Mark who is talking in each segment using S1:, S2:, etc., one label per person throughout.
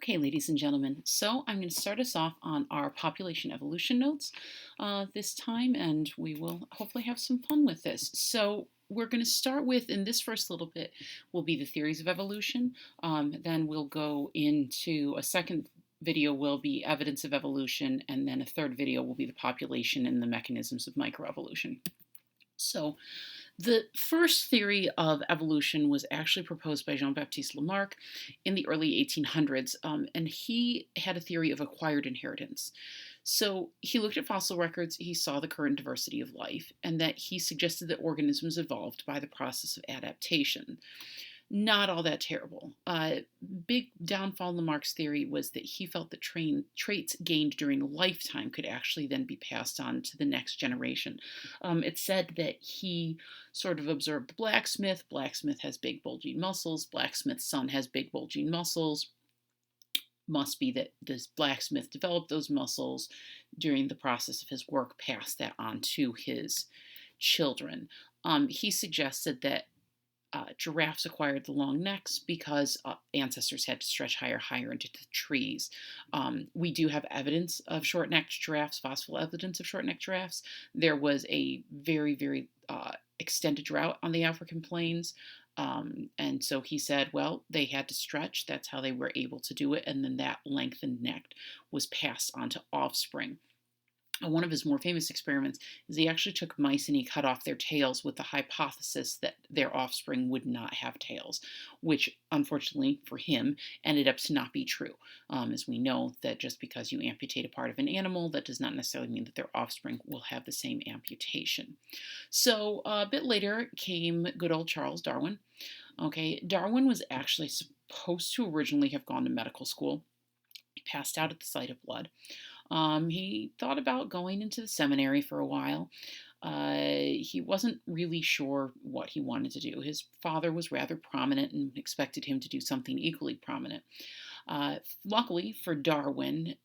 S1: Okay, ladies and gentlemen, so I'm going to start us off on our population evolution notes this time, and we will hopefully have some fun with this. So we're going to start with, in this first little bit, will be the theories of evolution. Then we'll go into a second video will be evidence of evolution, and then a third video will be the population and the mechanisms of microevolution. So the first theory of evolution was actually proposed by Jean-Baptiste Lamarck in the early 1800s, and he had a theory of acquired inheritance. So he looked at fossil records, he saw the current diversity of life, and that he suggested that organisms evolved by the process of adaptation. Not all that terrible. Big downfall in Lamarck's theory was that he felt that traits gained during a lifetime could actually then be passed on to the next generation. It's said that he sort of observed the blacksmith. Blacksmith has big bulging muscles. Blacksmith's son has big bulging muscles. Must be that this blacksmith developed those muscles during the process of his work, passed that on to his children. He suggested that giraffes acquired the long necks because ancestors had to stretch higher into the trees. We do have evidence of short-necked giraffes, fossil evidence of short-necked giraffes. There was a very extended drought on the African plains. And so he said, well, they had to stretch. That's how they were able to do it. And then that lengthened neck was passed on to offspring. One of his more famous experiments is he actually took mice and he cut off their tails with the hypothesis that their offspring would not have tails, which unfortunately for him ended up to not be true. As we know that just because you amputate a part of an animal, that does not necessarily mean that their offspring will have the same amputation. So a bit later came good old Charles Darwin. Okay, Darwin was actually supposed to originally have gone to medical school. He passed out at the sight of blood. He thought about going into the seminary for a while. He wasn't really sure what he wanted to do. His father was rather prominent and expected him to do something equally prominent. Luckily for Darwin,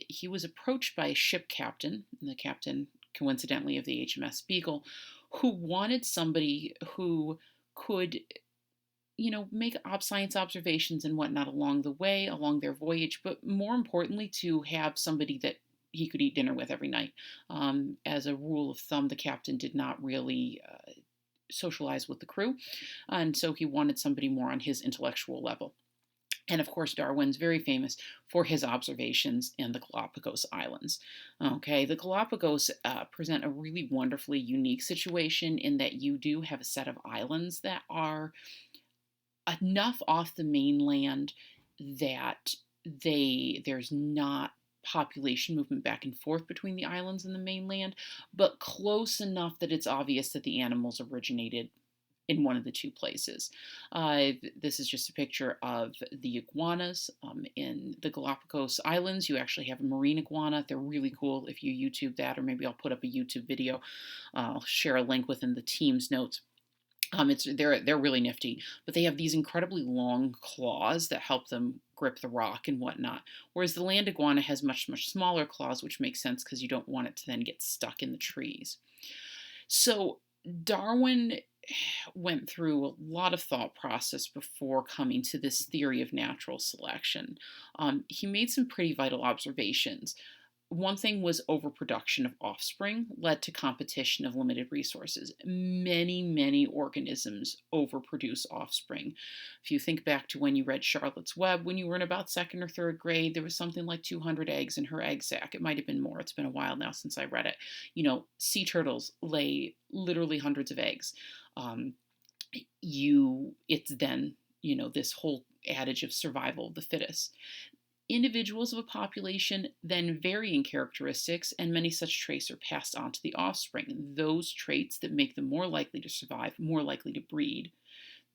S1: he was approached by a ship captain, the captain, coincidentally, of the HMS Beagle, who wanted somebody who could make science observations and whatnot along the way, along their voyage, but more importantly, to have somebody that he could eat dinner with every night. As a rule of thumb, the captain did not really socialize with the crew, and so he wanted somebody more on his intellectual level. And of course, Darwin's very famous for his observations in the Galapagos Islands. Okay, the Galapagos present a really wonderfully unique situation in that you do have a set of islands that are enough off the mainland that there's not population movement back and forth between the islands and the mainland, but close enough that it's obvious that the animals originated in one of the two places. This is just a picture of the iguanas in the Galapagos Islands. You actually have a marine iguana. They're really cool if you YouTube that, or maybe I'll put up a YouTube video. I'll share a link within the team's notes. They're really nifty, but they have these incredibly long claws that help them grip the rock and whatnot. Whereas the land iguana has much smaller claws, which makes sense because you don't want it to then get stuck in the trees. So Darwin went through a lot of thought process before coming to this theory of natural selection. He made some pretty vital observations. One thing was overproduction of offspring led to competition of limited resources. Many organisms overproduce offspring. If you think back to when you read Charlotte's Web, when you were in about second or third grade, there was something like 200 eggs in her egg sac. It might have been more. It's been a while now since I read it. Sea turtles lay literally hundreds of eggs. It's then, this whole adage of survival of the fittest. Individuals of a population then vary in characteristics, and many such traits are passed on to the offspring. Those traits that make them more likely to survive, more likely to breed,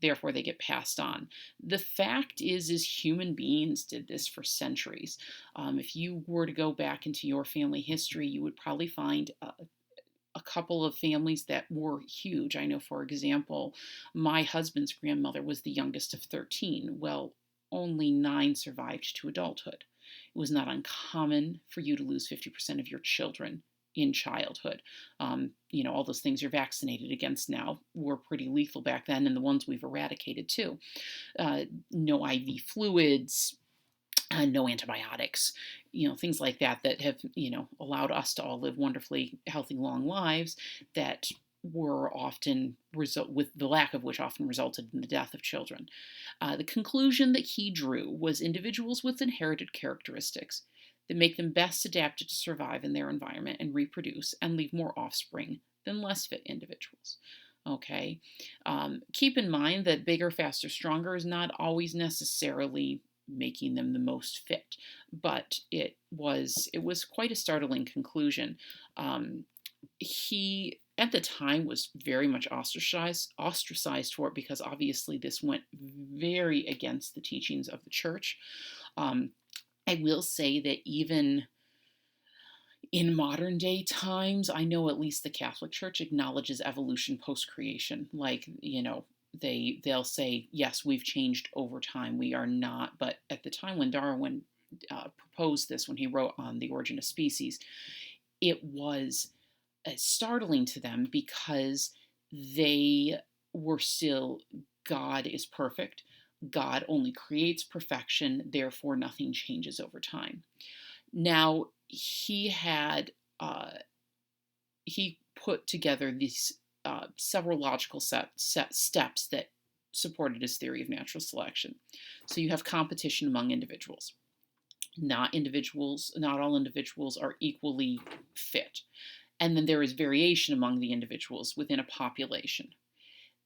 S1: therefore they get passed on. The fact is human beings did this for centuries. If you were to go back into your family history, you would probably find a couple of families that were huge. I know, for example, my husband's grandmother was the youngest of 13. Well, only 9 survived to adulthood. It was not uncommon for you to lose 50% of your children in childhood. All those things you're vaccinated against now were pretty lethal back then, and the ones we've eradicated too. No IV fluids, no antibiotics, things like that that have, allowed us to all live wonderfully healthy, long lives that were often result with the lack of which often resulted in the death of children. The conclusion that he drew was individuals with inherited characteristics that make them best adapted to survive in their environment and reproduce and leave more offspring than less fit individuals. Okay. Keep in mind that bigger, faster, stronger is not always necessarily making them the most fit, but it was quite a startling conclusion. He at the time was very much ostracized for it because obviously this went very against the teachings of the church. Um, I will say that even in modern day times, I know at least the Catholic Church acknowledges evolution post creation. Like, they'll say, yes, we've changed over time. We are not. But at the time when Darwin proposed this, when he wrote on The Origin of Species, it was startling to them because they were still, God is perfect. God only creates perfection, therefore nothing changes over time. Now, he put together these several logical steps that supported his theory of natural selection. So you have competition among individuals. Not all individuals are equally fit. And then there is variation among the individuals within a population.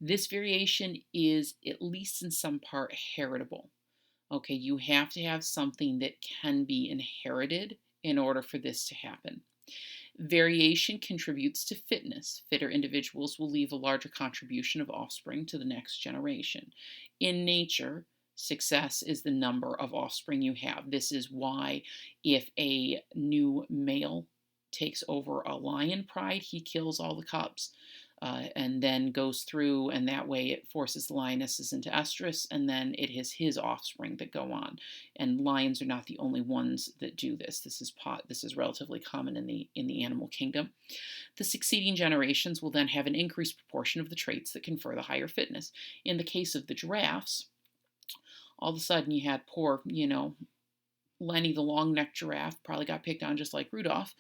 S1: This variation is, at least in some part, heritable. Okay, you have to have something that can be inherited in order for this to happen. Variation contributes to fitness. Fitter individuals will leave a larger contribution of offspring to the next generation. In nature, success is the number of offspring you have. This is why if a new male takes over a lion pride, he kills all the cubs. And then goes through, and that way it forces the lionesses into estrus, and then it is his offspring that go on. And lions are not the only ones that do this. This is relatively common in the animal kingdom. The succeeding generations will then have an increased proportion of the traits that confer the higher fitness. In the case of the giraffes, all of a sudden you had poor, Lenny the long-necked giraffe, probably got picked on just like Rudolph,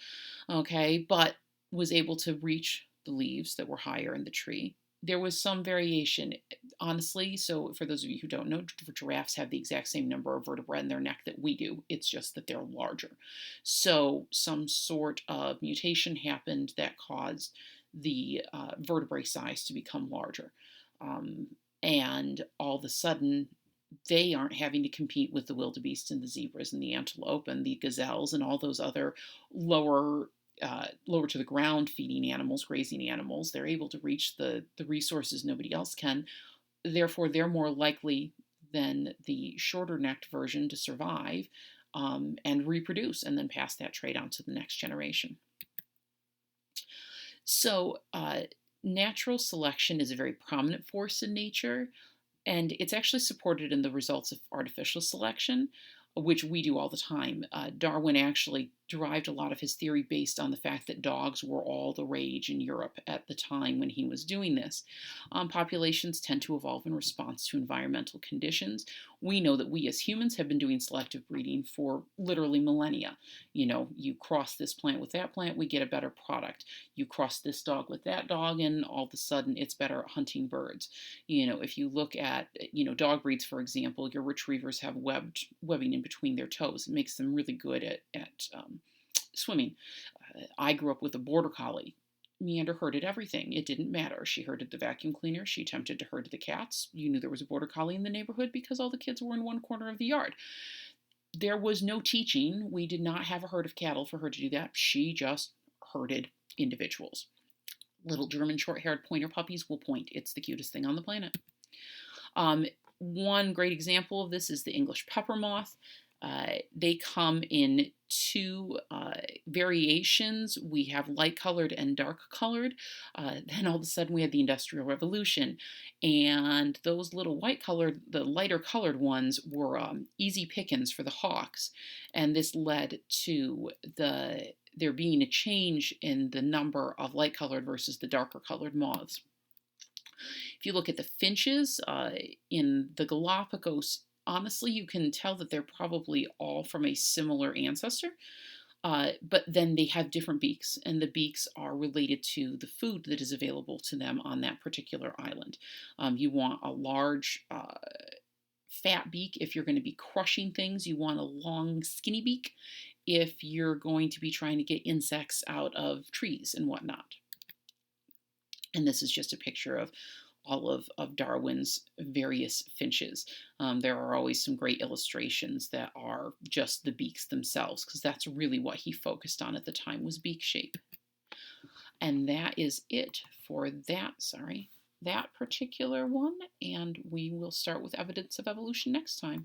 S1: okay, but was able to reach the leaves that were higher in the tree. There was some variation, honestly. So for those of you who don't know, giraffes have the exact same number of vertebrae in their neck that we do. It's just that they're larger. So some sort of mutation happened that caused the vertebrae size to become larger. And all of a sudden, they aren't having to compete with the wildebeest and the zebras and the antelope and the gazelles and all those other lower to the ground feeding animals, grazing animals. They're able to reach the resources nobody else can. Therefore, they're more likely than the shorter necked version to survive and reproduce and then pass that trait on to the next generation. So natural selection is a very prominent force in nature, and it's actually supported in the results of artificial selection, which we do all the time. Darwin actually derived a lot of his theory based on the fact that dogs were all the rage in Europe at the time when he was doing this. Populations tend to evolve in response to environmental conditions. We know that we as humans have been doing selective breeding for literally millennia. You cross this plant with that plant, we get a better product. You cross this dog with that dog, and all of a sudden it's better at hunting birds. If you look at, dog breeds, for example, your retrievers have webbing in between their toes. It makes them really good at swimming. I grew up with a border collie. Meander herded everything. It didn't matter. She herded the vacuum cleaner. She attempted to herd the cats. You knew there was a border collie in the neighborhood because all the kids were in one corner of the yard. There was no teaching. We did not have a herd of cattle for her to do that. She just herded individuals. Little German short-haired pointer puppies will point. It's the cutest thing on the planet. One great example of this is the English pepper moth. They come in two variations. We have light-colored and dark-colored. Then all of a sudden we had the Industrial Revolution, and those little the lighter-colored ones were easy pickings for the hawks, and this led to there being a change in the number of light-colored versus the darker-colored moths. If you look at the finches in the Galapagos honestly, you can tell that they're probably all from a similar ancestor, but then they have different beaks, and the beaks are related to the food that is available to them on that particular island. You want a large, fat beak if you're going to be crushing things. You want a long, skinny beak if you're going to be trying to get insects out of trees and whatnot. And this is just a picture of all of Darwin's various finches. There are always some great illustrations that are just the beaks themselves, because that's really what he focused on at the time, was beak shape. And that is it for that particular one. And we will start with evidence of evolution next time.